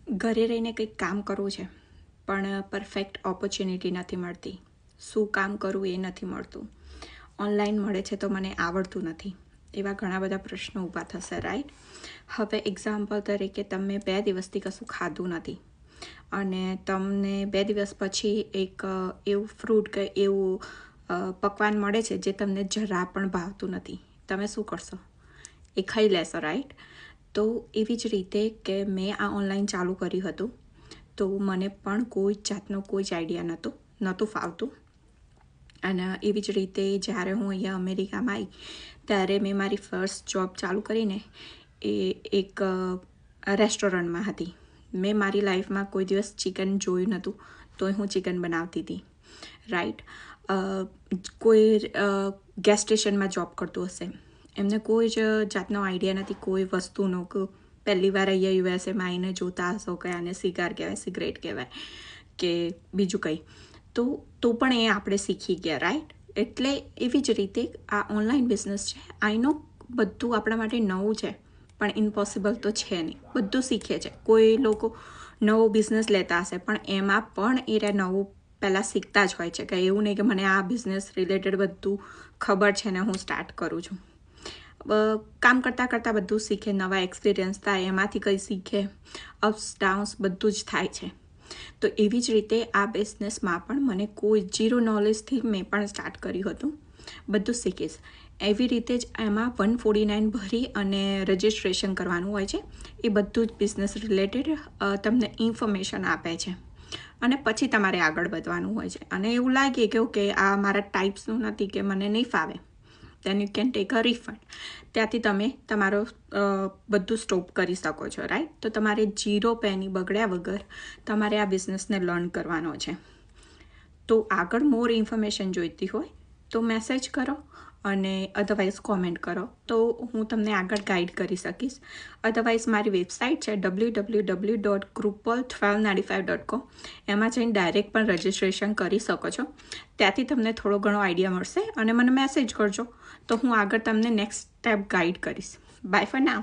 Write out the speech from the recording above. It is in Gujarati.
ઘરે રહીને કંઈક કામ કરવું છે પણ પરફેક્ટ ઓપોર્ચ્યુનિટી નથી મળતી. શું કામ કરવું એ નથી મળતું. ઓનલાઈન મળે છે તો મને આવડતું નથી. એવા ઘણા બધા પ્રશ્નો ઊભા થશે, રાઈટ? હવે એક્ઝામ્પલ તરીકે તમે 2 દિવસથી કશું ખાધું નથી અને તમને 2 દિવસ પછી એક એવું ફ્રૂટ કે એવું પકવાન મળે છે જે તમને જરા પણ ભાવતું નથી. તમે શું કરશો? એ ખાઈ લેશો, રાઈટ? તો એવી જ રીતે કે મેં આ ઓનલાઈન ચાલુ કર્યું હતું તો મને પણ કોઈ જાતનો કોઈ જ આઈડિયા નહોતું ફાવતું. અને એવી જ રીતે જ્યારે હું અહીંયા અમેરિકામાં આવી ત્યારે મેં મારી ફર્સ્ટ જોબ ચાલુ કરીને એ એક રેસ્ટોરન્ટમાં હતી. મેં મારી લાઈફમાં કોઈ દિવસ ચિકન જોયું નહોતું તોય હું ચિકન બનાવતી હતી, રાઈટ? કોઈ ગેસ સ્ટેશનમાં જોબ કરતું હશે, એમને કોઈ જ જાતનો આઈડિયા નથી કોઈ વસ્તુનો કે પહેલી વાર અહીંયા યુએસએમાં આવીને જોતા હશો કે આને સિગાર કહેવાય, સિગરેટ કહેવાય કે બીજું કંઈ, તો પણ એ આપણે શીખી ગયા, રાઈટ? એટલે એવી જ રીતે આ ઓનલાઈન બિઝનેસ છે. આઈ નો બધું આપણા માટે નવું છે પણ ઇમ્પોસિબલ તો છે નહીં. બધું શીખે છે. કોઈ લોકો નવો બિઝનેસ લેતા હશે પણ એમાં પણ એ નવું પહેલાં શીખતા જ હોય છે કે એવું નહીં કે મને આ બિઝનેસ રિલેટેડ બધું ખબર છે ને હું સ્ટાર્ટ કરું છું. કામ કરતાં કરતાં બધું શીખે, નવા એક્સપિરિયન્સ થાય, એમાંથી કંઈ શીખે, અપ્સ ડાઉન્સ બધું જ થાય છે. તો એવી જ રીતે આ બિઝનેસમાં પણ મને કોઈ ઝીરો નોલેજથી મેં પણ સ્ટાર્ટ કર્યું હતું. બધું શીખીશ. એવી રીતે જ એમાં 149 ભરી અને રજિસ્ટ્રેશન કરવાનું હોય છે. એ બધું જ બિઝનેસ રિલેટેડ તમને ઇન્ફોર્મેશન આપે છે અને પછી તમારે આગળ વધવાનું હોય છે. અને એવું લાગે કે ઓકે આ મારા ટાઈપ્સનું નથી કે મને નહીં ફાવે, then you can take a refund. ત્યાંથી તમે તમારો બધું સ્ટોપ કરી શકો છો, રાઈટ? તો તમારે 0 પેની બગડ્યા વગર તમારે આ બિઝનેસને લર્ન કરવાનો છે. તો આગળ મોર ઇન્ફોર્મેશન જોઈતી હોય તો મેસેજ કરો અને અધરવાઇઝ કોમેન્ટ કરો તો હું તમને આગળ ગાઈડ કરી શકીશ. અધરવાઇઝ મારી વેબસાઇટ છે www.krupal1295.com. એમાં જઈને ડાયરેક્ટ પણ રજિસ્ટ્રેશન કરી શકો છો. ત્યાંથી તમને થોડો ઘણો આઈડિયા મળશે અને મને મેસેજ કરજો તો હું આગળ તમને નેક્સ્ટ સ્ટેપ ગાઈડ કરીશ. Bye for now.